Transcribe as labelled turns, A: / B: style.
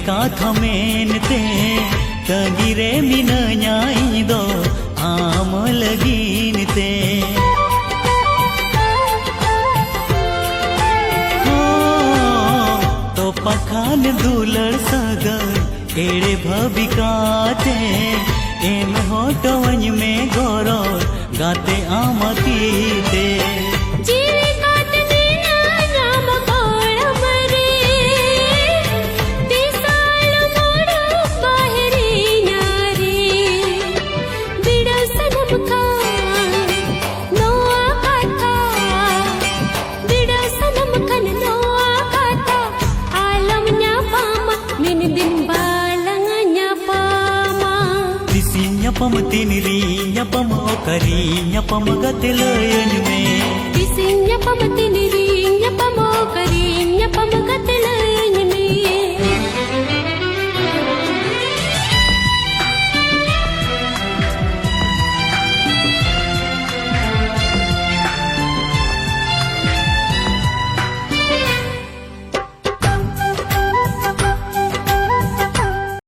A: काथा मेनते तंगिरे मिनanya इदो आम लगीनते तो पखान दुलड़ सगन एड़े भविकाते एम होटवंज में गोरो गाते आमतीते nyapam tiniri nyapam okari nyapam gatelayan